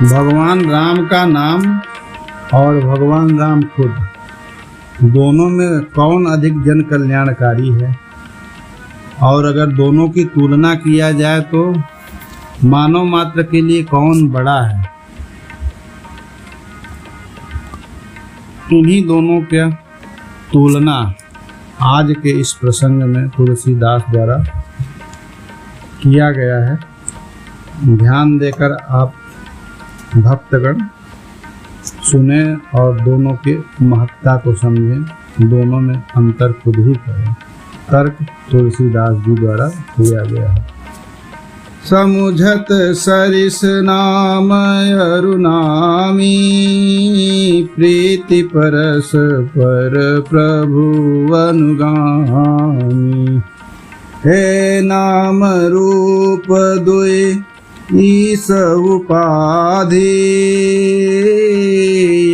भगवान राम का नाम और भगवान राम खुद, दोनों में कौन अधिक जन कल्याणकारी है? और अगर दोनों की तुलना किया जाए तो मानव मात्र के लिए कौन बड़ा है? इन्हीं दोनों की तुलना आज के इस प्रसंग में तुलसीदास द्वारा किया गया है। ध्यान देकर आप भक्तगण सुने और दोनों की महत्ता को समझें, दोनों में अंतर खुद ही करें। तर्क तुलसीदास जी द्वारा किया गया है। समुझत सरिस नाम अरुनामी, प्रीति परस पर प्रभु अनुगामी। हे नाम रूप दुई ईस उपाधि,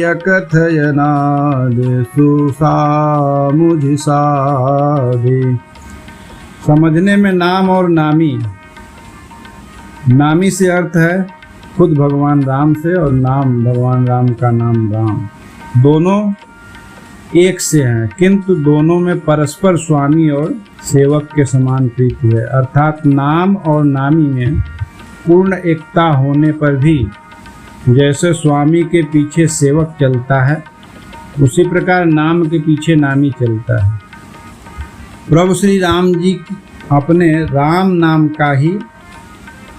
अकथयनाद सुसा मुझ साधि। समझने में नाम और नामी, नामी से अर्थ है खुद भगवान राम से, और नाम भगवान राम का नाम राम, दोनों एक से हैं, किंतु दोनों में परस्पर स्वामी और सेवक के समान प्रीति है। अर्थात नाम और नामी में पूर्ण एकता होने पर भी जैसे स्वामी के पीछे सेवक चलता है, उसी प्रकार नाम के पीछे नामी चलता है। प्रभु श्री राम जी अपने राम नाम का ही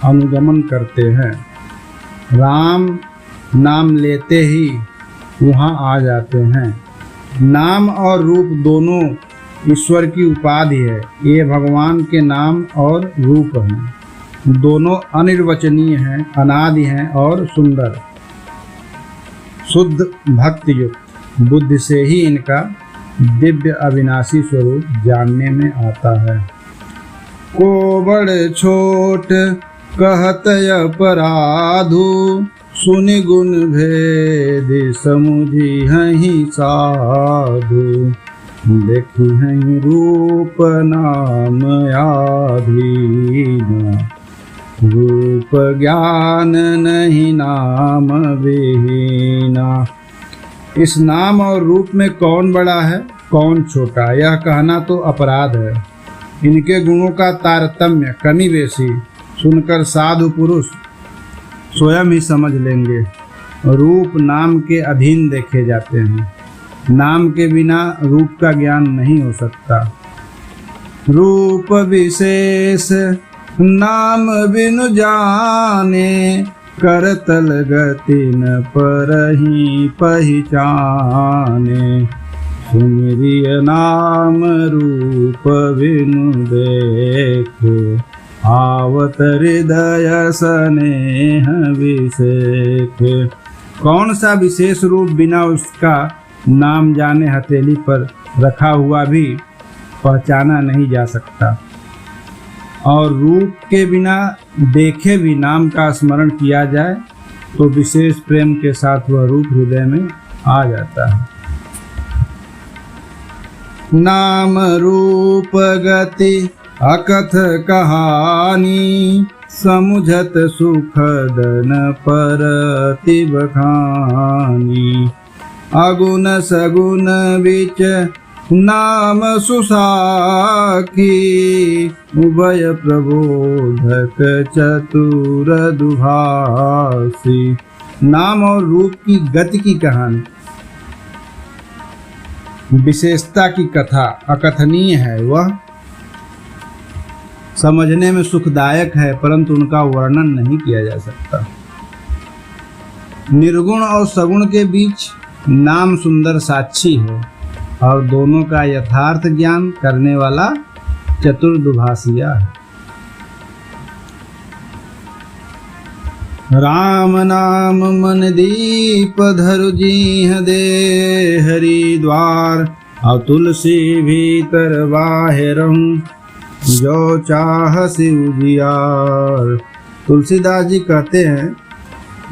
अनुगमन करते हैं। राम नाम लेते ही वहाँ आ जाते हैं। नाम और रूप दोनों ईश्वर की उपाधि है। ये भगवान के नाम और रूप हैं। दोनों अनिर्वचनीय हैं, अनादि हैं और सुंदर। शुद्ध भक्ति युक्त बुद्धि से ही इनका दिव्य अविनाशी स्वरूप जानने में आता है। को बड़ छोट कहत अपराधु, सुनि गुण भेद समुझी हहीं साधु। देखी हहीं रूप नाम आधीन, रूप ज्ञान नहीं नाम विहीना। इस नाम और रूप में कौन बड़ा है कौन छोटा, यह कहना तो अपराध है। इनके गुणों का तारतम्य कमी बेशी सुनकर साधु पुरुष स्वयं ही समझ लेंगे। रूप नाम के अधीन देखे जाते हैं। नाम के बिना रूप का ज्ञान नहीं हो सकता। रूप विशेष नाम बिनु जाने, करतल गति न परहि पहचाने। सुमिरिय नाम रूप बिनु देखे, आवत हृदय स्नेह विषेख। कौन सा विशेष रूप बिना उसका नाम जाने हथेली पर रखा हुआ भी पहचाना नहीं जा सकता, और रूप के बिना देखे भी नाम का स्मरण किया जाए तो विशेष प्रेम के साथ वह रूप हृदय में आ जाता है। नाम रूप गति अकथ कहानी, समुझत सुखदन परति बखानी। अगुण सगुण बिच नाम सुसाखी, उभय प्रबोधक चतुर दुभासी। नाम और रूप की गति की कहानी, विशेषता की कथा अकथनीय है। वह समझने में सुखदायक है, परंतु उनका वर्णन नहीं किया जा सकता। निर्गुण और सगुण के बीच नाम सुंदर साक्षी है, और दोनों का यथार्थ ज्ञान करने वाला चतुर्दुभासिया है। राम नाम मन दीप धरु जीह दे हरिद्वार, और तुलसी भीतर बाहिरहूँ जो चाह उजियार। तुलसीदास जी कहते हैं,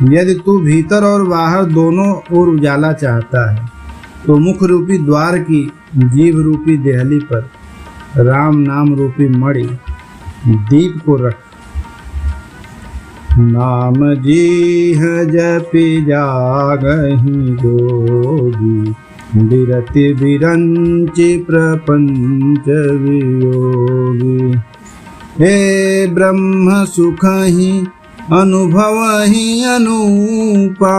यदि तू भीतर और बाहर दोनों ओर उजाला चाहता है तो मुख रूपी द्वार की जीव रूपी देहली पर राम नाम रूपी मणि दीप को रख। नाम जीह जपि जागहि जोगी, विरति विरंचि प्रपंच वियोगी। हे ब्रह्म सुखहि अनुभवहि अनूपा,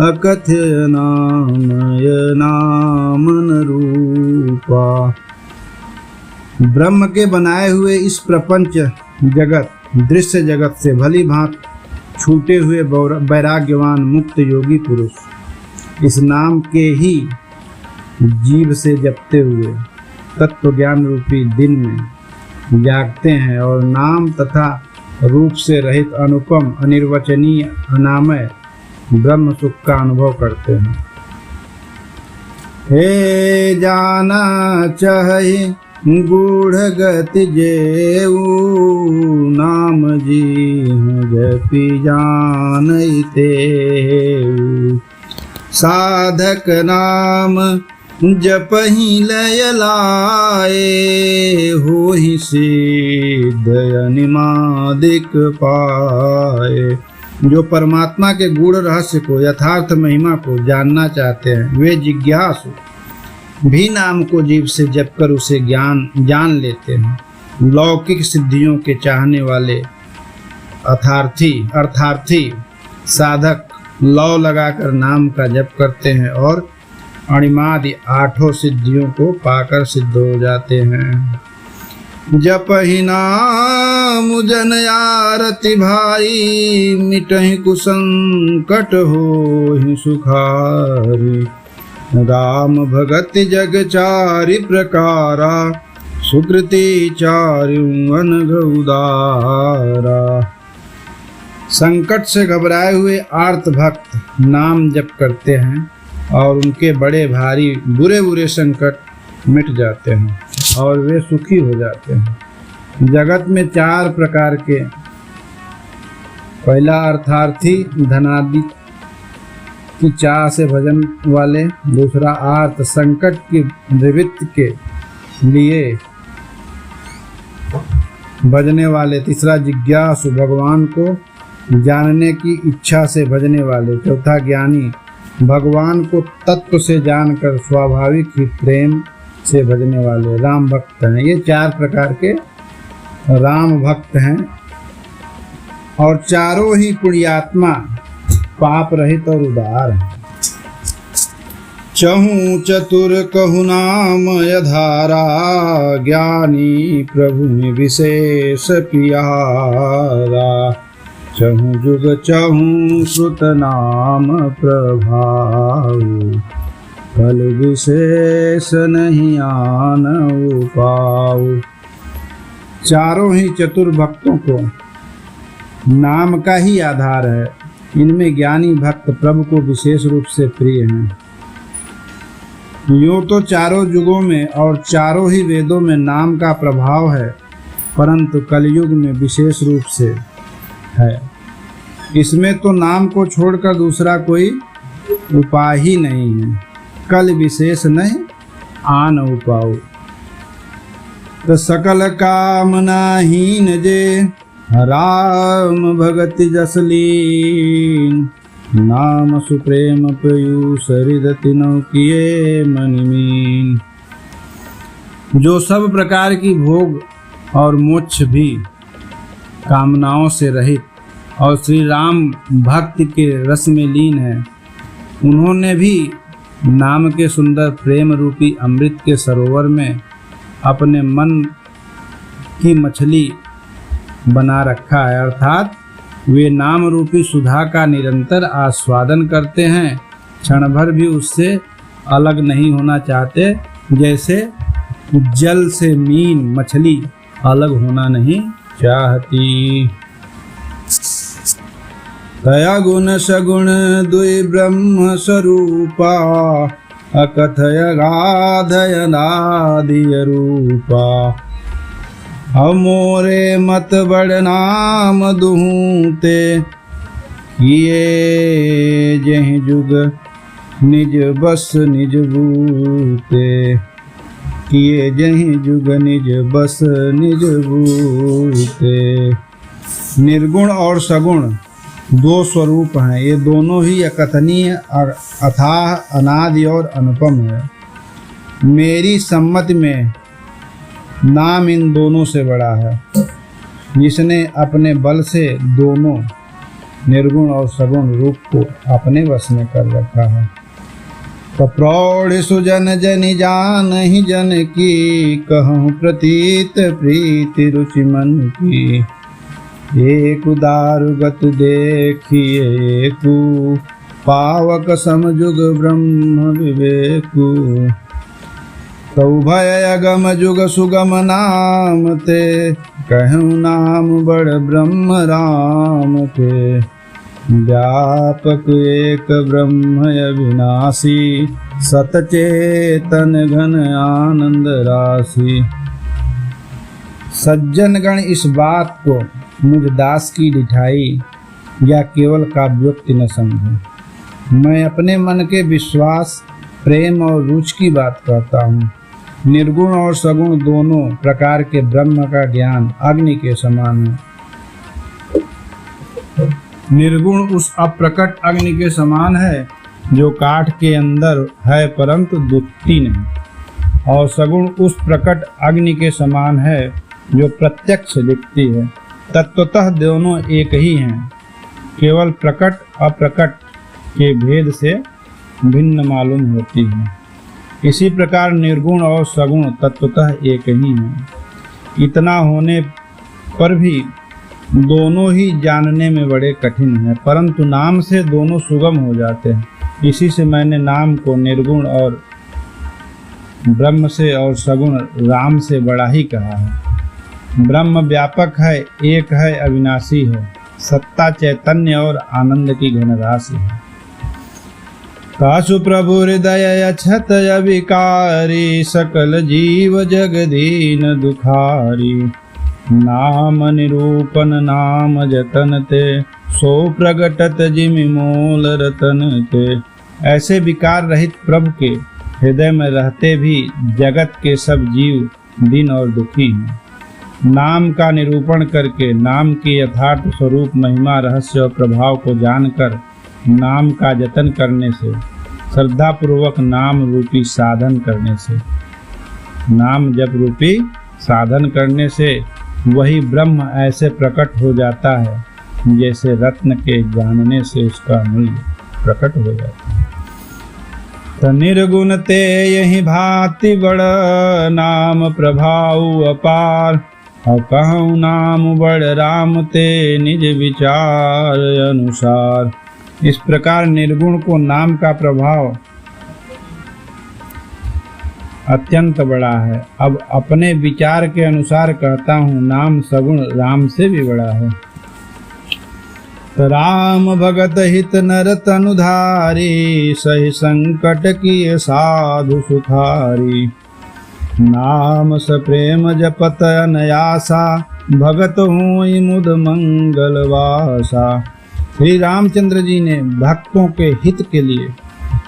अकथ्य नामय नामन रूपा। ब्रह्म के बनाए हुए इस प्रपंच जगत, दृश्य जगत से भली भांत छूटे हुए वैराग्यवान मुक्त योगी पुरुष इस नाम के ही जीव से जपते हुए तत्व ज्ञान रूपी दिन में जागते हैं और नाम तथा रूप से रहित अनुपम अनिर्वचनीय अनामय ब्रह्म सुख का अनुभव करते हैं। हे जाना चाहे गूढ़ गति जेऊ, नाम जीह जपि जानते। साधक नाम जपहि लय लाए, होहि सिद्ध अनिमादिक पाए। जो परमात्मा के गूढ़ रहस्य को, यथार्थ महिमा को जानना चाहते हैं, वे जिज्ञासु भी नाम को जीव से जप कर उसे जान लेते हैं। लौकिक सिद्धियों के चाहने वाले अर्थार्थी साधक लौ लगाकर नाम का जप करते हैं और अणिमादि आठों सिद्धियों को पाकर सिद्ध हो जाते हैं। जपहि नाम जन आरति भाई, मिटहि कुसंकट होहि सुखारी। राम भगति जग चारि प्रकारा, सुकृति चारु अनघ उदारा। संकट से घबराए हुए आर्त भक्त नाम जप करते हैं और उनके बड़े भारी बुरे संकट मिट जाते हैं और वे सुखी हो जाते हैं। जगत में चार प्रकार के, पहला अर्थार्थी धनादि की चाह से भजन वाले, दूसरा आर्त संकट की निवृत्ति के लिए भजने वाले, तीसरा जिज्ञासु भगवान को जानने की इच्छा से भजने वाले, चौथा ज्ञानी भगवान को तत्व से जानकर स्वाभाविक ही प्रेम से भजने वाले राम भक्त हैं। ये चार प्रकार के राम भक्त हैं और चारों ही पुण्यात्मा, पाप रहित और उदार हैं। चहु चतुर कहु नामय धारा, ज्ञानी प्रभु विशेष पियारा। चहु जुग चहु श्रुत नाम प्रभाव, फल विशेष नहीं आन पाऊ। चारों ही चतुर भक्तों को नाम का ही आधार है। इनमें ज्ञानी भक्त प्रभु को विशेष रूप से प्रिय हैं। यूं तो चारों युगों में और चारों ही वेदों में नाम का प्रभाव है, परंतु कलयुग में विशेष रूप से है। इसमें तो नाम को छोड़कर दूसरा कोई उपाय ही नहीं है। कल विशेष नहीं आन उपाऊ। तो सकल कामनाहीन जे, राम भगति जसलीन। नाम सुप्रेम पयूष हृदय तिनौ किए मनिमीन। जो सब प्रकार की भोग और मोक्ष भी कामनाओं से रहित और श्री राम भक्ति के रस में लीन है, उन्होंने भी नाम के सुंदर प्रेम रूपी अमृत के सरोवर में अपने मन की मछली बना रखा है। अर्थात वे नाम रूपी सुधा का निरंतर आस्वादन करते हैं, क्षण भर भी उससे अलग नहीं होना चाहते, जैसे जल से मीन मछली अलग होना नहीं चाहती। तया गुण सगुण दुई ब्रह्म स्वरूपा, अकथय गाधय नादिय रूपा। मोरे मत बड़ नाम दुहूते, किए जहि जुग निज बस निज बूते। किए जहि जुग निज बस निज बूते। निर्गुण और सगुण दो स्वरूप हैं। ये दोनों ही अकथनीय, अथाह, अनादि और अनुपम है। मेरी सम्मति में नाम इन दोनों से बड़ा है, जिसने अपने बल से दोनों निर्गुण और सगुण रूप को अपने वश में कर रखा है। तो प्रौढ़ सुजन जनि जान ही जन की, कहूँ प्रतीत प्रीति रुचि मन की। एक दारुगत देखिए एकु, पावक समजुग ब्रह्म विवेकु। तो भय अगम जुग सुगम नाम ते, कहूँ नाम बड़ ब्रह्म राम के। व्यापक एक ब्रह्म अविनाशी, सतचेतन घन आनंद राशि। सज्जन गण इस बात को मुझ दास की डिठाई या केवल काव्योक्ति न समझे। मैं अपने मन के विश्वास, प्रेम और रुचि की बात कहता हूँ। निर्गुण और सगुण दोनों प्रकार के ब्रह्म का ज्ञान अग्नि के समान है। निर्गुण उस अप्रकट अग्नि के समान है जो काठ के अंदर है परंतु दिखती नहीं, और सगुण उस प्रकट अग्नि के समान है जो प्रत्यक्ष दिखती है। तत्वतः दोनों एक ही हैं, केवल प्रकट अप्रकट के भेद से भिन्न मालूम होती हैं। इसी प्रकार निर्गुण और सगुण तत्वतः एक ही हैं। इतना होने पर भी दोनों ही जानने में बड़े कठिन हैं, परंतु नाम से दोनों सुगम हो जाते हैं। इसी से मैंने नाम को निर्गुण और ब्रह्म से और सगुण राम से बड़ा ही कहा है। ब्रह्म व्यापक है, एक है, अविनाशी है, सत्ता, चैतन्य और आनंद की घनराशि है। कासु प्रभु हृदय अछत अविकारी, सकल जीव जगदीन दुखारी। नाम निरूपन नाम जतन ते, सो प्रगटत जिमि मोल रतन ते। ऐसे विकार रहित प्रभु के हृदय में रहते भी जगत के सब जीव दीन और दुखी हैं। नाम का निरूपण करके, नाम के यथार्थ स्वरूप, महिमा, रहस्य और प्रभाव को जानकर नाम का जतन करने से, श्रद्धा पूर्वक नाम रूपी साधन करने से, नाम जप रूपी साधन करने से वही ब्रह्म ऐसे प्रकट हो जाता है जैसे रत्न के जानने से उसका मूल्य प्रकट हो जाता है। तो निर्गुण ते यही भांति बड़, नाम प्रभाव अपार। और कहूँ नाम बड़ राम ते, निज विचार अनुसार। इस प्रकार निर्गुण को नाम का प्रभाव अत्यंत बड़ा है। अब अपने विचार के अनुसार कहता हूँ, नाम सगुण राम से भी बड़ा है। तो राम भगत हित नर तनुधारी, सही संकट की साधु सुखारी। नाम स प्रेम जपत अनयासा, भगत हुई मुद मंगल वासा। श्री रामचंद्र जी ने भक्तों के हित के लिए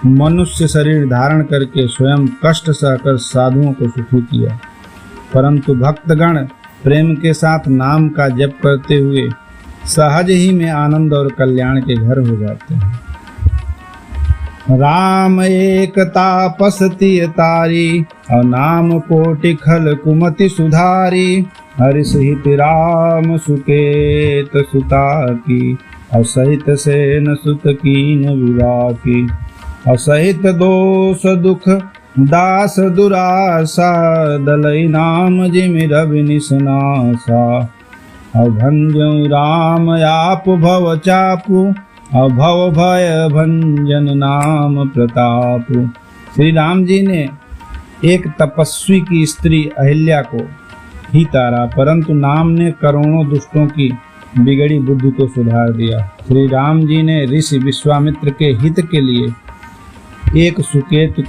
मनुष्य शरीर धारण करके स्वयं कष्ट सहकर साधुओं को सुखी किया, परंतु भक्तगण प्रेम के साथ नाम का जप करते हुए सहज ही में आनंद और कल्याण के घर हो जाते हैं। राम एक तापसति तारी, और नाम कोटि खल कुमति सुधारी। हरि सहित राम सुकेत सुता की, और सहित सेन सुत कीन विवाह की। और सहित दोष दुख दास दुरासा, दलई नाम जिमि रवि निसनासा। और भंजऊ राम आप भव चापु, और भव भय भंजन नाम प्रताप। श्री राम जी ने एक तपस्वी की स्त्री अहिल्या को ही तारा, परंतु नाम ने करोड़ों दुष्टों की बिगड़ी बुद्धि को सुधार दिया। श्री राम जी ने ऋषि विश्वामित्र के हित के लिए एक सुकेतु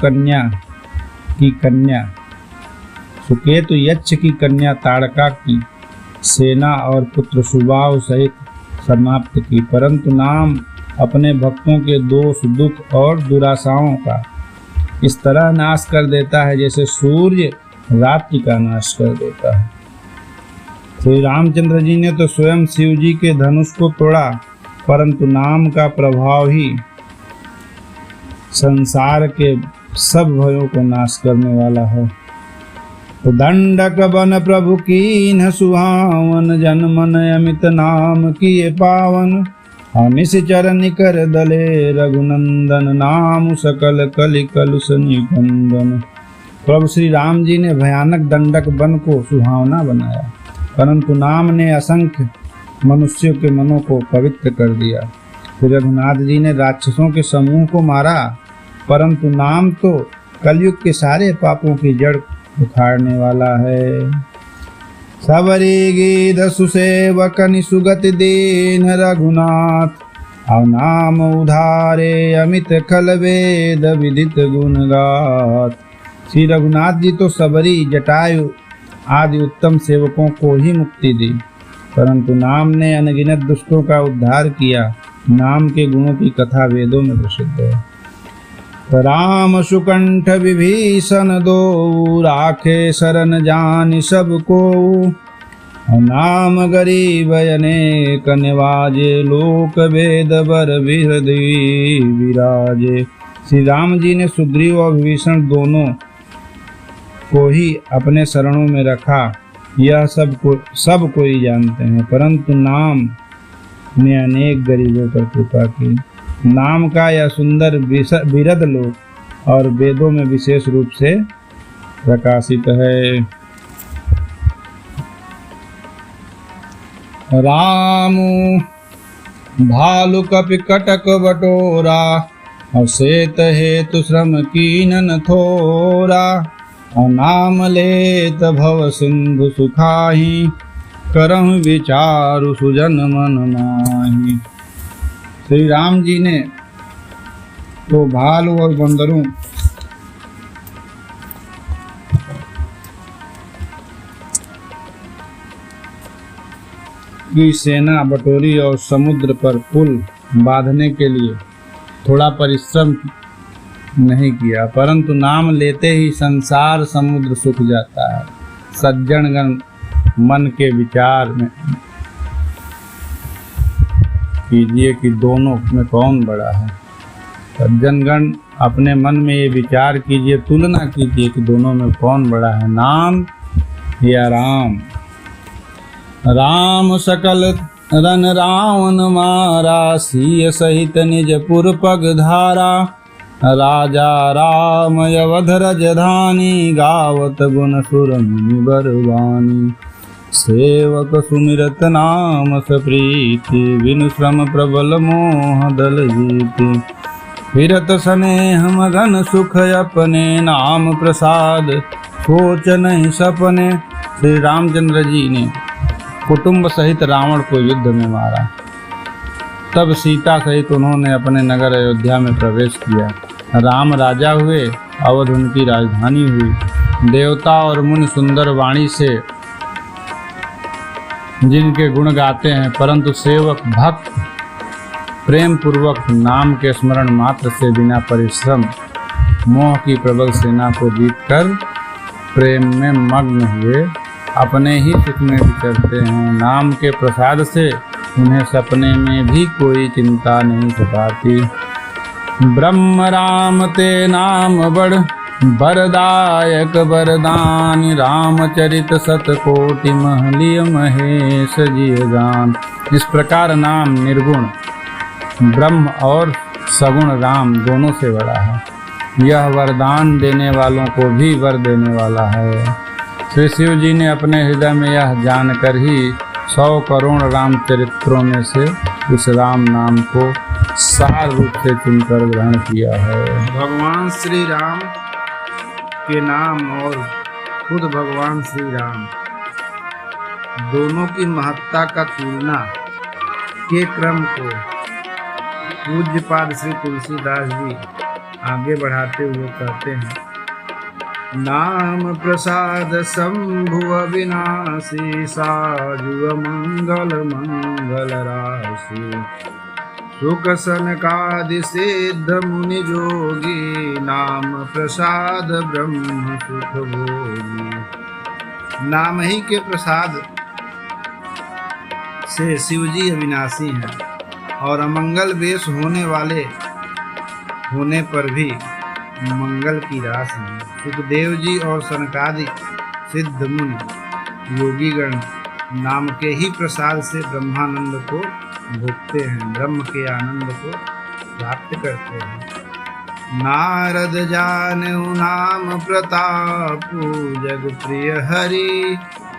यक्ष की कन्या ताड़का की सेना और पुत्र सुबाहु सहित समाप्त की, परंतु नाम अपने भक्तों के दोष दुख और दुराशाओं का इस तरह नाश कर देता है जैसे सूर्य रात्रि का नाश कर देता है। श्री रामचंद्र जी ने तो स्वयं शिव जी के धनुष को तोड़ा, परंतु नाम का प्रभाव ही संसार के सब भयों को नाश करने वाला है। तो दंडक बन प्रभु कीन्ह सुहावन, जन मन अमित नाम किए पावन। अनिस चरण कर दले रघुनंदन, नाम सकल कलि कलुष निकंदन। प्रभु श्री राम जी ने भयानक दंडक वन को सुहावना बनाया, परंतु नाम ने असंख्य मनुष्यों के मनों को पवित्र कर दिया। फिर रघुनाथ जी ने राक्षसों के समूह को मारा, परंतु नाम तो कलयुग के सारे पापों की जड़ उखाड़ने वाला है। सबरी गीत सुसेवकनि सुगति दीन रघुनाथ, अब नाम उधारे अमित खल वेद विदित गुण गात। श्री रघुनाथ जी तो सबरी, जटायु आदि उत्तम सेवकों को ही मुक्ति दी, परंतु नाम ने अनगिनत दुष्टों का उद्धार किया। नाम के गुणों की कथा वेदों में प्रसिद्ध है। राम सुकंठ विभीषण दो, राखे शरण जान सबको। नाम गरीब अनेक निवाजे, लोक वेद बर हृदय विराजे। श्री राम जी ने सुग्रीव और विभीषण दोनों को ही अपने शरणों में रखा, यह सब कोई जानते हैं, परंतु नाम ने अनेक गरीबों पर कृपा की। नाम का यह सुंदर बिरद लोक और वेदों में विशेष रूप से प्रकाशित है। राम भालु कपि कटक बटोरा, अवसेत हेतु श्रम कीनन थोरा। नाम लेत भव सिंधु सुखाही, करहु विचारु सुजन मन माही। श्री राम जी ने तो भालू और बंदरों की सेना बटोरी और समुद्र पर पुल बांधने के लिए थोड़ा परिश्रम नहीं किया, परंतु नाम लेते ही संसार समुद्र सूख जाता है। सज्जनगण मन के विचार में कीजिए कि दोनों में कौन बड़ा है। सज्जनगण अपने मन में ये विचार कीजिए, तुलना कीजिए कि दोनों में कौन बड़ा है, नाम या राम। राम सकल रन रावण मारा, सीय सहित निज पुर पग धारा। राजा राम अवध रजधानी, गावत गुण सुर मुनि बरवानी। सेवक सुमिरत नाम सप्रीति, बिनु श्रम प्रबल मोह दल जीति। फिरत स्नेह मगन सुख अपने, नाम प्रसाद सोच नहीं सपने। श्री रामचंद्र जी ने कुटुंब सहित रावण को युद्ध में मारा, तब सीता सहित उन्होंने अपने नगर अयोध्या में प्रवेश किया। राम राजा हुए, अवध उनकी राजधानी हुई। देवता और मुनि सुंदर वाणी से जिनके गुण गाते हैं, परंतु सेवक भक्त प्रेम पूर्वक नाम के स्मरण मात्र से बिना परिश्रम मोह की प्रबल सेना को जीतकर प्रेम में मग्न हुए अपने ही सुख में विचरते हैं। नाम के प्रसाद से उन्हें सपने में भी कोई चिंता नहीं सताती। ब्रह्म राम ते नाम बड़ बरदायक बरदान, रामचरित सतकोटि महलिय महेश जिय जान। इस प्रकार नाम निर्गुण ब्रह्म और सगुण राम दोनों से बड़ा है। यह वरदान देने वालों को भी वर देने वाला है। श्री शिव जी ने अपने हृदय में यह जानकर ही 100 करोड़ रामचरित्रों में से इस राम नाम को सार रूप से चुनकर ग्रहण किया है। भगवान श्री राम के नाम और खुद भगवान श्री राम दोनों की महत्ता का तुलना के क्रम को पूज्यपाद श्री तुलसीदास जी आगे बढ़ाते हुए कहते हैं। नाम प्रसाद शंभु अविनाशी, साजु मंगल मंगल राशि। सुख सनकादि सिद्ध मुनि जोगी, नाम प्रसाद ब्रह्म सुख भोगी। नाम ही के प्रसाद से शिवजी अविनाशी हैं और अमंगल वेश होने वाले होने पर भी मंगल की रास हैं। सुखदेव जी और सनकादि सिद्ध मुनि योगीगण नाम के ही प्रसाद से ब्रह्मानंद को भोगते हैं, ब्रह्म के आनंद को प्राप्त करते हैं। नारद जानेऊ नाम प्रताप, जग प्रिय हरि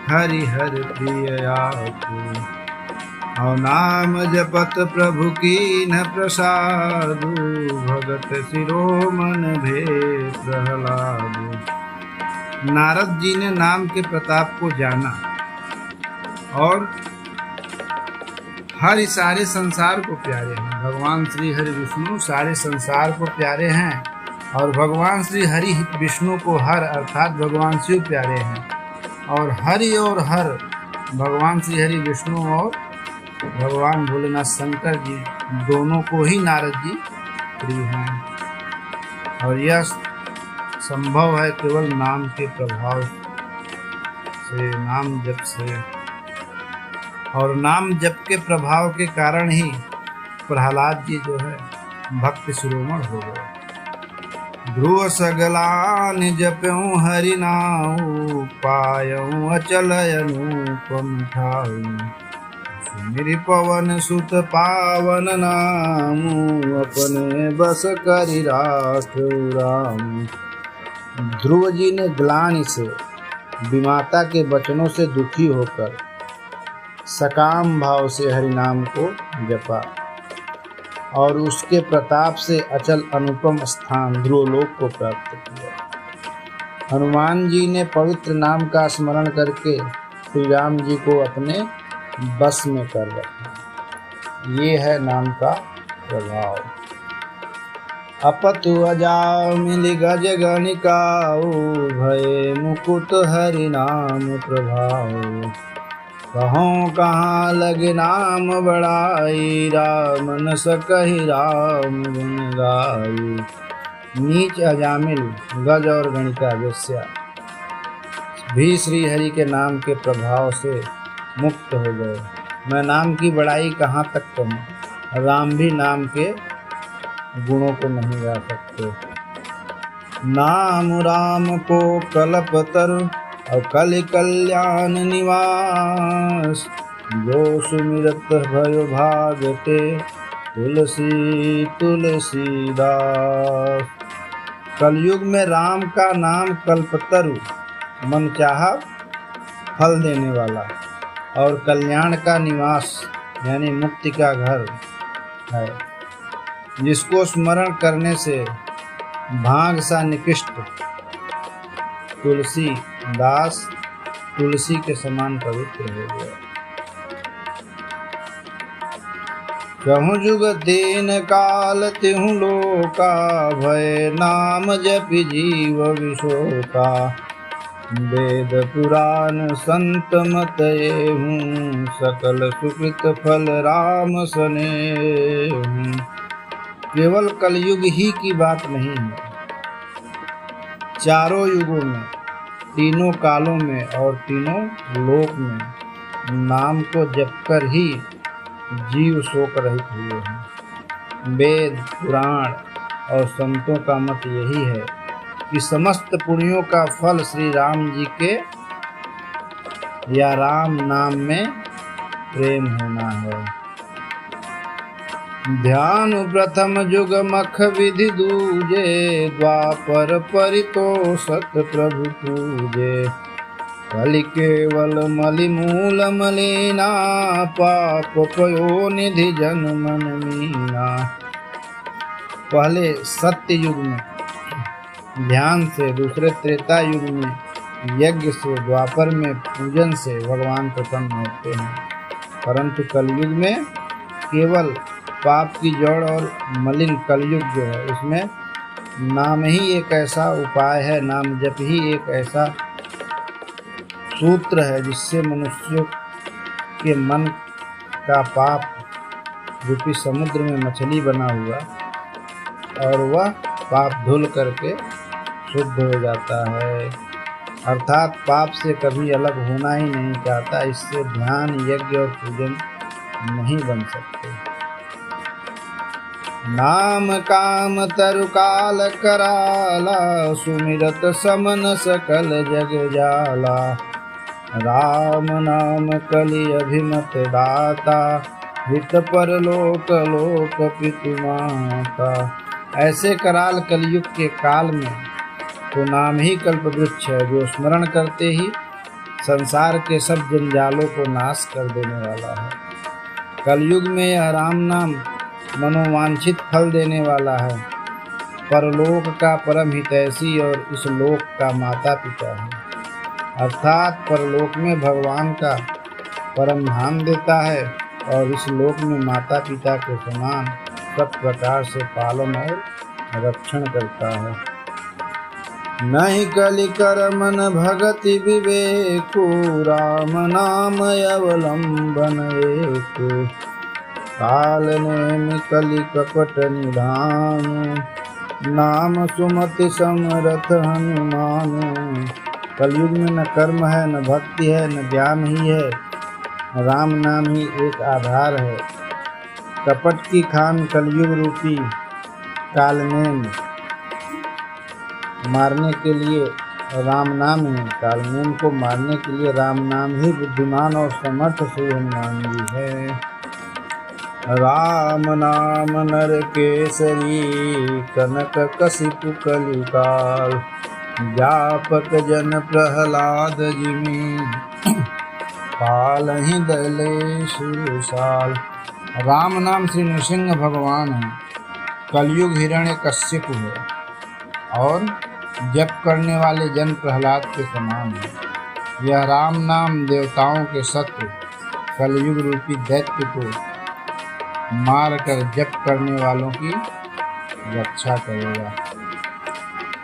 हरि हर प्रिय आपू। और नाम जपत प्रभु कीन प्रसादु, भगत शिरोमन भे प्रहलादु। नारद जी ने नाम के प्रताप को जाना और हरि सारे संसार को प्यारे हैं। भगवान श्री हरि विष्णु सारे संसार को प्यारे हैं और भगवान श्री हरि विष्णु को हर अर्थात भगवान शिव प्यारे हैं। और हरि और हर भगवान श्री हरि विष्णु और भगवान भोलेनाथ शंकर जी दोनों को ही नारद जी प्रिय हैं। और यह संभव है केवल नाम के प्रभाव से, नाम जप से। और नाम जप के प्रभाव के कारण ही प्रहलाद जी जो है भक्त शिरोमण हो गए। ध्रुव सगलान जप्यूं हरि नाऊ, पायूं अचल अनुपम ठाऊ। सुमिरि पवन सुत पावन नामू, अपने बस करि राखौ राम। ध्रुव जी ने ग्लानि से विमाता के वचनों से दुखी होकर सकाम भाव से हरि नाम को जपा और उसके प्रताप से अचल अनुपम स्थान ध्रुवलोक को प्राप्त किया। हनुमान जी ने पवित्र नाम का स्मरण करके श्री राम जी को अपने बस में कर रखा। ये है नाम का प्रभाव। अपतु अजाव मिलि गज गणिकाऊ, भय मुकुट हरि नाम प्रभाव। कहों कहाँ लगे नाम बड़ाई, राम न सकहि राम गुण गाई। नीच अजामिल गज और गणिका वेश्या भी श्री हरि के नाम के प्रभाव से मुक्त हो गए। मैं नाम की बड़ाई कहाँ तक कहूँ, राम भी नाम के गुणों को नहीं गा सकते। नाम राम को कल्पतरु और कलि कल्याण निवास, जो सुमिरत भयो भागते तुलसी तुलसीदास। कलयुग में राम का नाम कल्पतरु मनचाहा फल देने वाला और कल्याण का निवास यानी मुक्ति का घर है, जिसको स्मरण करने से भाग सा निकृष्ट तुलसी दास तुलसी के समान पवित्र हो गया। कहूँ जुग दीन काल तिहु लोका, भय नाम जपि जीव विशोका। वेद पुराण संत मत एहूँ, सकल सुकृत फल राम सनेहूँ। केवल कलयुग ही की बात नहीं है, चारों युगों में, तीनों कालों में और तीनों लोक में नाम को जपकर ही जीव शोक रहित हुए हैं। वेद पुराण और संतों का मत यही है कि समस्त पुण्यों का फल श्री राम जी के या राम नाम में प्रेम होना है। ध्यान प्रथम जुग मख विधि दूजे, द्वापर परितोषत प्रभु पूजे। कलि केवल मलि मूल मलिना, पाप पयो निधि जन मन मीना। पहले सत्य युग में ध्यान से, दूसरे त्रेता युग में यज्ञ से, द्वापर में पूजन से भगवान प्रसन्न होते हैं, परंतु कलयुग में केवल पाप की जड़ और मलिन कलयुग जो है उसमें नाम ही एक ऐसा उपाय है, नाम जप ही एक ऐसा सूत्र है जिससे मनुष्य के मन का पाप रूपी समुद्र में मछली बना हुआ और वह पाप धुल करके शुद्ध हो जाता है, अर्थात पाप से कभी अलग होना ही नहीं चाहता। इससे ध्यान, यज्ञ और पूजन नहीं बन सकते। नाम काम तरु काल कराला, सुमिरत समन सकल जग जाला। राम नाम कलि अभिमत दाता, हित परलोक लोक पितु माता। ऐसे कराल कलयुग के काल में तो नाम ही कल्प वृक्ष है, जो स्मरण करते ही संसार के सब जंजालों को नाश कर देने वाला है। कलयुग में यह राम नाम मनोवांछित फल देने वाला है। परलोक का परम हितैषी और इस लोक का माता पिता है, अर्थात परलोक में भगवान का परम धाम देता है और इस लोक में माता पिता के समान सब प्रकार से पालन और रक्षण करता है। नहीं कलि कर मन भगति विवेको, राम नाम अवलंबन एको। काल नेम कलि कपट निधान, नाम सुमति समरथ हनुमान। कलयुग में न कर्म है, न भक्ति है, न ज्ञान ही है, राम नाम ही एक आधार है। कपट की खान कलयुग रूपी कालनेम मारने के लिए राम नाम है। कालनेम को मारने के लिए राम नाम ही बुद्धिमान और समर्थ से हनुमान जी है। राम नाम नर केसरी, कनक कसिपु कलिकाल। व्यापक जन प्रहलाद जिमि, पालहि दले सुरसाल। राम नाम श्री नृसिंह भगवान है, कलयुग हिरण्य कश्यप है और जप करने वाले जन प्रहलाद के समान है। यह राम नाम देवताओं के शत्रु कलयुग रूपी दैत्य को मार कर जप करने वालों की रक्षा करेगा।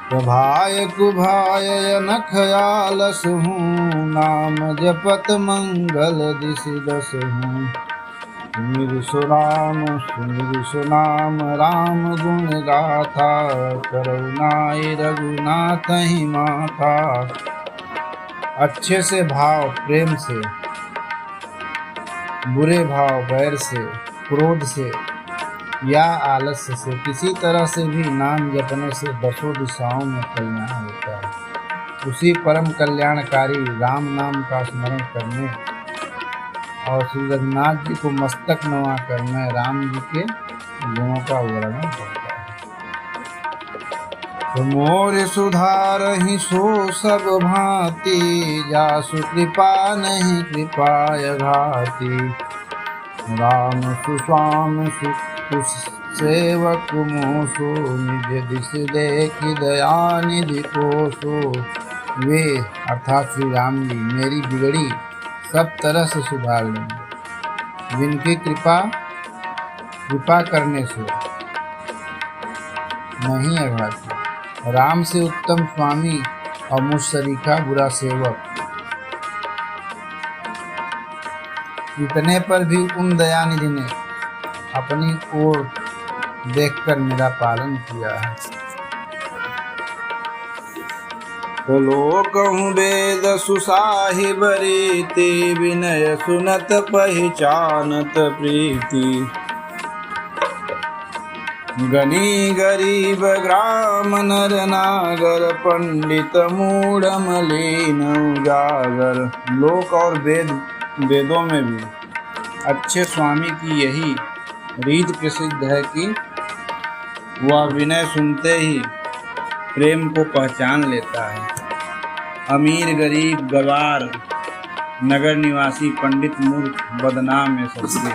प्रभाय कुभाय अनख आलस हूँ, नाम जपत मंगल दिशि दस हूँ। सुमिर सुनाम राम गुण गाथा, करुणाई रघुनाथ ही माथा। अच्छे से भाव प्रेम से, बुरे भाव वैर से, क्रोध से या आलस्य से, किसी तरह से भी नाम जपने से दसों दिशाओं में कल्याण होता है। उसी परम कल्याणकारी राम नाम का स्मरण करने और श्री रघुनाथ जी को मस्तक नवा कर मैं राम जी के गुणों का वर्णन करता हूँ। तो मोर सुधार ही सो सब भांति, जासु कृपा नहीं कृपाय घाति। राम सुस्वाम सेवक मोसो, निज दिश देखि दया निधि कोसो। वे अर्थात श्री राम जी मेरी बिगड़ी सब तरह से सुधार लेंगे, जिनकी कृपा करने से नहीं अघाती। राम से उत्तम स्वामी और मुझ सरीखा बुरा सेवक, इतने पर भी उन दयानिधि ने अपनी ओर देखकर मेरा पालन किया है। बोलो कहूँ वेद सुसाहिब रीति, विनय सुनत पहचानत प्रीति। गनी गरीब ग्राम नर नागर, पंडित मूढ़ मलिन उजागर। लोक और वेदों में भी अच्छे स्वामी की यही रीत प्रसिद्ध है कि वह विनय सुनते ही प्रेम को पहचान लेता है। अमीर गरीब गवार, नगर निवासी, पंडित मूर्ख, बदनाम में सबसे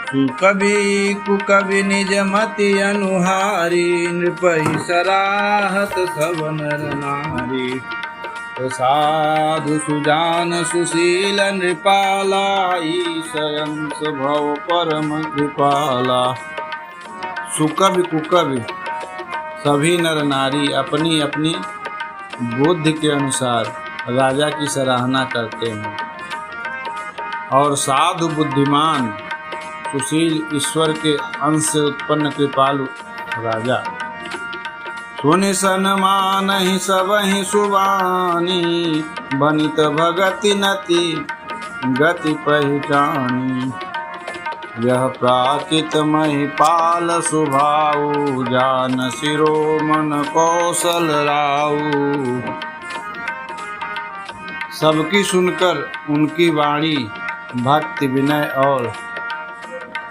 सुकवि कुकवि निज मति अनुहारी। नृपहि सराहत सब नर नारी। साधु सुजान सुशील नृपाला, ईशयंस भव परम कृपाला। सुकवि कुकवि सभी नर नारी अपनी अपनी बुद्धि के अनुसार राजा की सराहना करते हैं, और साधु बुद्धिमान सुशील ईश्वर के अंश से उत्पन्न कृपालु राजा सुनि सन्मानहि सबहि सुबानी, बनित भगति नति गति पहिचानी। यह प्राकृत महिपाल सुभाऊ, जान शिरोमन कौशल राऊ। सबकी सुनकर उनकी वाणी, भक्ति विनय और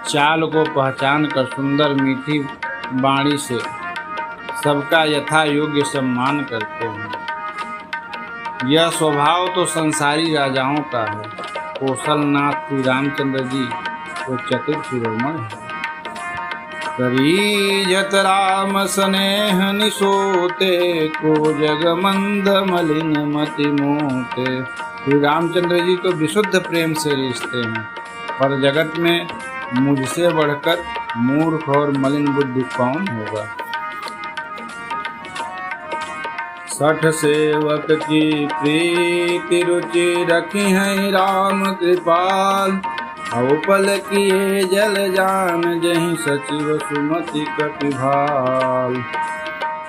चाल को पहचान कर सुंदर मीठी वाणी से सबका यथा योग्य सम्मान करते हैं। यह स्वभाव तो संसारी राजाओं का है। कौशलनाथ श्री रामचंद्र जी तो चतुर शिरोमणि है। करीजत राम स्नेह निसोते, को जग मंद मलिन मति मोते। श्री रामचंद्र जी तो विशुद्ध प्रेम से रिश्ते हैं, पर जगत में मुझसे बढ़कर मूर्ख और मलिन बुद्धि कौन होगा। सठ सेवक की प्रीति रुचि, रखी है राम कृपाल। औपल किए जल जान, जहीं सचिव सुमति कपिभाल।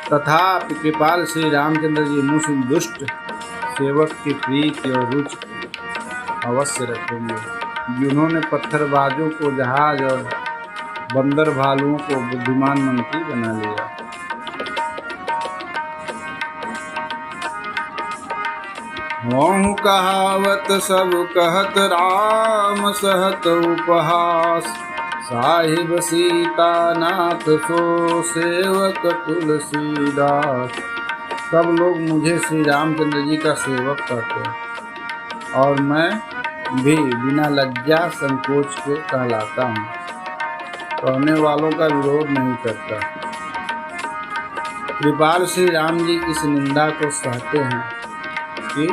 तथापि कृपाल श्री रामचंद्र जी मुझ दुष्ट सेवक की प्रीति और रुचि अवश्य रखेंगे, जिन्होंने पत्थरबाजों को जहाज और बंदर भालुओं को बुद्धिमान मंत्री बना लिया। वहु कहावत सब कहत, राम सहत उपहास। साहिब सीता नाथ सो, सेवक तुलसीदास। सब लोग मुझे श्री रामचंद्र जी का सेवक कहते हैं, और मैं भी बिना लज्जा संकोच के कहलाता हूँ। कहने वालों का विरोध नहीं करता। कृपाल श्री राम जी इस निंदा को सहते हैं कि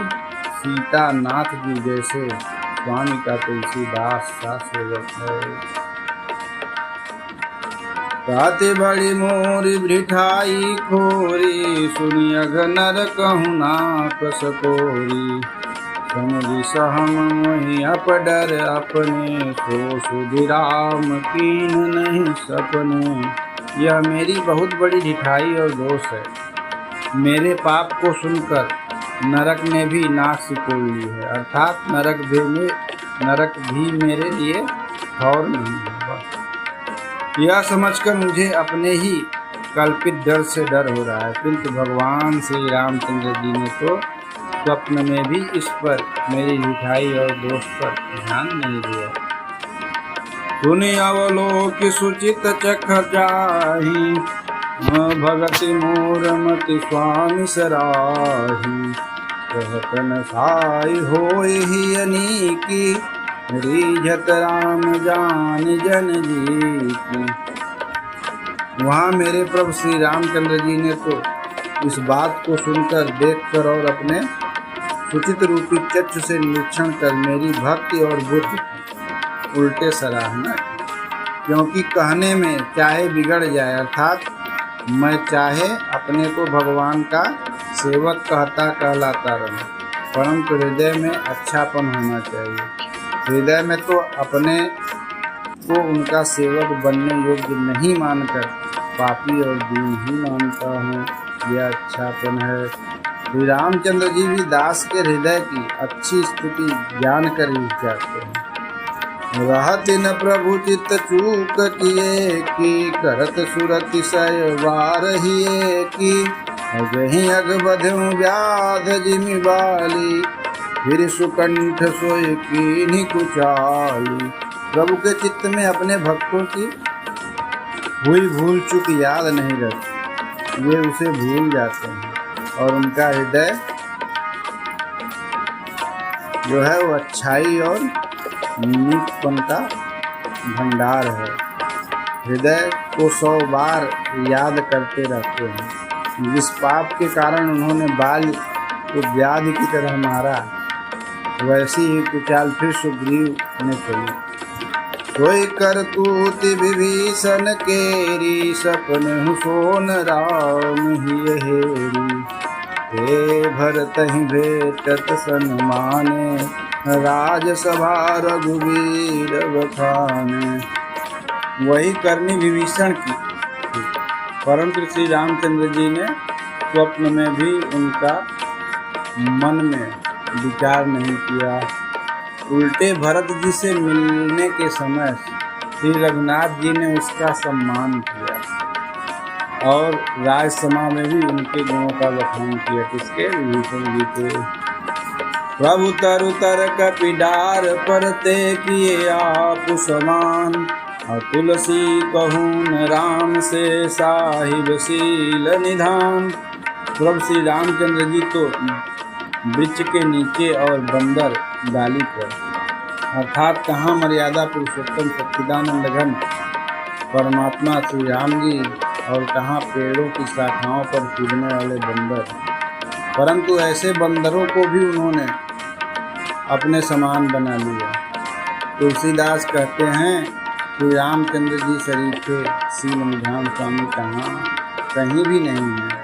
सीता नाथ जी जैसे स्वामी का तुलसीदास सा सेवक है। कहते बड़ी मोरी ब्रिठाई खोरी, सुनी अघ नर कहूँ ना कसकोरी। समुझि सहम मोहि अप डर अपने, सो सुधि राम कीन नहीं सपने। यह मेरी बहुत बड़ी ढिठाई और दोष है। मेरे पाप को सुनकर नरक ने भी नाक सिकोड़ ली है, अर्थात नरक भी मेरे लिए ठौर नहीं होगा। यह समझकर मुझे अपने ही कल्पित डर से डर हो रहा है, किंतु भगवान श्री रामचंद्र जी ने तो स्वप्न में भी इस पर मेरी ढिठाई और दोष पर ध्यान नहीं दिया। सुनि अवलोक सुचित चख जाहि, भगति मोर मति स्वामी सराही। कहतन साई होय ही अनीकी, रीझत राम जान जन जी। वहाँ मेरे प्रभु श्री रामचंद्र जी ने तो इस बात को सुनकर, देखकर और अपने सुचित रूपी चक्षु से निरीक्षण कर मेरी भक्ति और बुद्धि उल्टे सराहना, क्योंकि कहने में चाहे बिगड़ जाए, अर्थात मैं चाहे अपने को भगवान का सेवक कहलाता रहूं, परंतु हृदय में अच्छापन होना चाहिए। हृदय में तो अपने को उनका सेवक बनने योग्य नहीं मानकर पापी और दीन ही मानता हूँ, यह अच्छापन है। श्री रामचंद्र जी भी दास के हृदय की अच्छी स्थिति जान कर ही जाते हैं। रहत न प्रभु चित्त चूक किए की, करत सुरति सय वारहिए की। जहीं अग बधूं व्याध जिमि बाली, फिर सुकंठ सोय कीन्ही कुचाली। प्रभु के चित्त में अपने भक्तों की हुई भूल चूक याद नहीं रहती, वे उसे भूल जाते हैं, और उनका हृदय जो है वो अच्छाई और नीचपन का भंडार है। हृदय को 100 बार याद करते रहते हैं। जिस पाप के कारण उन्होंने बाल को व्याधि की तरह मारा, वैसी ही कुचाल फिर सुग्रीव ने चली। सोई करतूति विभीषण केरी, सपन सोन राम ही हेरी। हे भरत ही भेटत सन्माने, राजसभा रघुवीर बखाने। वही करनी विभीषण की, परंतु श्री रामचंद्र जी ने स्वप्न में भी उनका मन में विचार नहीं किया। उल्टे भरत जी से मिलने के समय श्री रघुनाथ जी ने उसका सम्मान किया और राजसभा में भी उनके गुणों का बखान किया। किसके? विभीषण जी के। प्रभु तरु तर कपिडार परते किए आप समान, और तुलसी कहून राम से साहिब शील निधान। प्रभु श्री रामचंद्र जी तो वृक्ष के नीचे और बंदर डाली पर, अर्थात कहाँ मर्यादा पुरुषोत्तम सच्चिदानंद घन परमात्मा श्री राम जी और कहाँ पेड़ों की शाखाओं पर कूदने वाले बंदर। परंतु ऐसे बंदरों को भी उन्होंने अपने समान बना लिया। तुलसीदास कहते हैं कि रामचंद्र जी शरीर के शील निधान स्वामी कहाँ, कहीं भी नहीं है।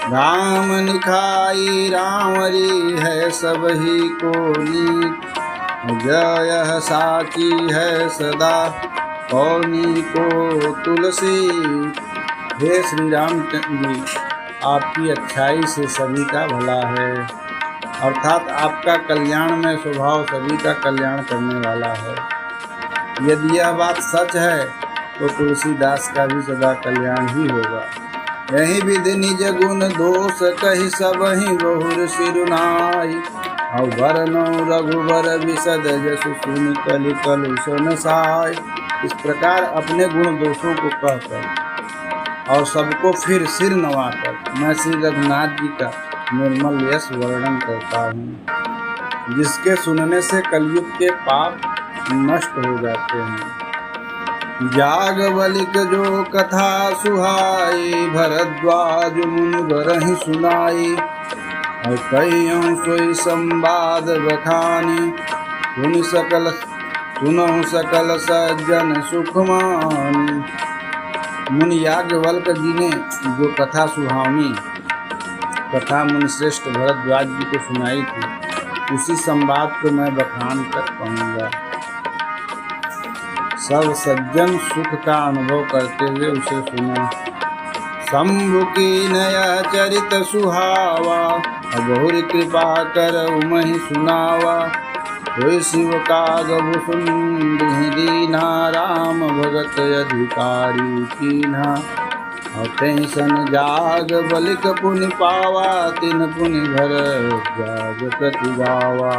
राम निखाई रामरी है सब ही को नीक, जय साची है सदा कौनी को तुलसी। हे श्री रामचंद्र जी, आपकी अच्छाई से सभी का भला है, अर्थात आपका कल्याण में स्वभाव सभी का कल्याण करने वाला है। यदि यह बात सच है तो तुलसीदास का भी सदा कल्याण ही होगा। यही विधि निज गुण दोष कही सब ही बहुर सिरुनाई, और वरनो रघुवर विशद जसु सुनि कलि कलुषन साय। इस प्रकार अपने गुण दोषों को कहकर और सबको फिर सिर नवाकर मैं श्री रघुनाथ जी का निर्मल यश वर्णन करता हूँ, जिसके सुनने से कलयुग के पाप नष्ट हो जाते हैं। जागवलिक जो कथा सुहाई, भरद्वाज मुनि बरहि सुनाई, और कहियों सोई संवाद बखानी, सुनहु सकल सज्जन सुखमानी। मुनि याज्ञवल्क जी ने जो कथा सुहावनी कथा मुनि श्रेष्ठ भरद्वाज जी को सुनाई थी, उसी संवाद को मैं बखान कर कहूँगा। सब सज्जन सुख का अनुभव करते हुए उसे सुना। शंभु की नया चरित सुहावा, बहुरी कृपा कर उमहि सुनावा। कोई शिव का गबु सुन दीना, राम भगत अधिकारी कीन्हा। और तेसन जाग बलिक पुनि पावा, तिन पुनि भर जाग प्रतिगावा।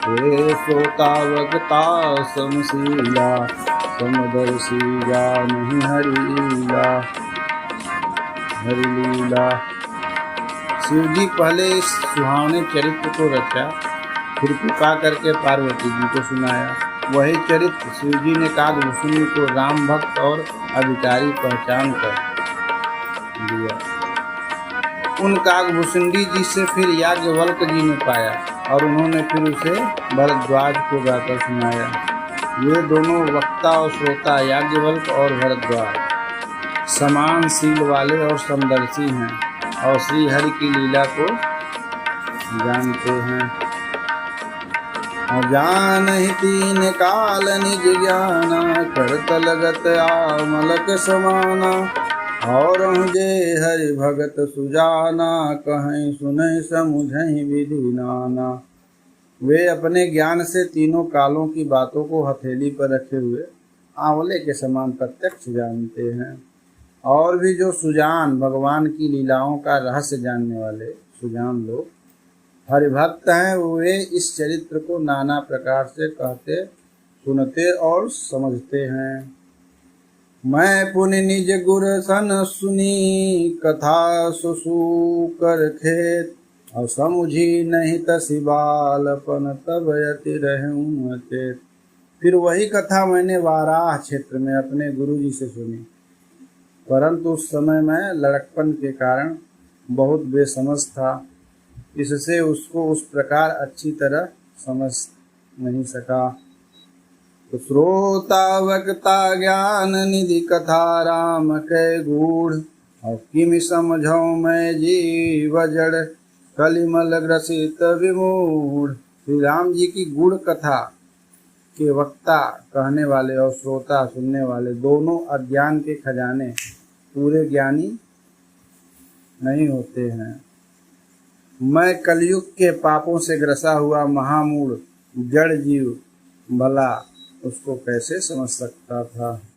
हे सोता वक्ता समशीला, समदर्शी जानहि हरिलीला। हरिलीला। शिव जी पहले इस सुहावने चरित्र को रचा, फिर कृपा करके पार्वती जी को सुनाया। वही चरित्र शिव जी ने कागभूषुंडी को राम भक्त और अधिकारी पहचान कर दिया। उन कागभूषुंडी जी से फिर याज्ञवल्क जी ने पाया और उन्होंने फिर उसे भरद्वाज को गाकर सुनाया। ये दोनों वक्ता और श्रोता याज्ञवल्क और भरद्वाज समान शील वाले और समदर्शी हैं और श्री हरि की लीला को जानते हैं। जान ही तीन काल निज ज्ञाना, करत लगत आमलक समाना। और जे हरि भगत सुजाना, कहीं सुनहि समुझहि विधि नाना। वे अपने ज्ञान से तीनों कालों की बातों को हथेली पर रखे हुए आंवले के समान प्रत्यक्ष जानते हैं। और भी जो सुजान भगवान की लीलाओं का रहस्य जानने वाले सुजान लोग हरिभक्त हैं, वे इस चरित्र को नाना प्रकार से कहते, सुनते और समझते हैं। मैं पुनि निज गुर सन सुनी, कथा सुसूकर खेत। और समुझी नहीं तसी बालपन, तब यति रहूं अचेत। फिर वही कथा मैंने वाराह क्षेत्र में अपने गुरु जी से सुनी, परंतु उस समय मैं लड़कपन के कारण बहुत बेसमझ था, इससे उसको उस प्रकार अच्छी तरह समझ नहीं सका। तो श्रोता वक्ता ज्ञान निधि कथा राम के गूढ़। और किमि समझौ मैं जीव जड़, कलिमल ग्रसित विमूढ़। श्री राम जी की गूढ़ कथा के वक्ता कहने वाले और श्रोता सुनने वाले दोनों अज्ञान के खजाने पूरे ज्ञानी नहीं होते हैं। मैं कलयुग के पापों से ग्रसा हुआ महामूढ़ जड़ जीव भला उसको कैसे समझ सकता था।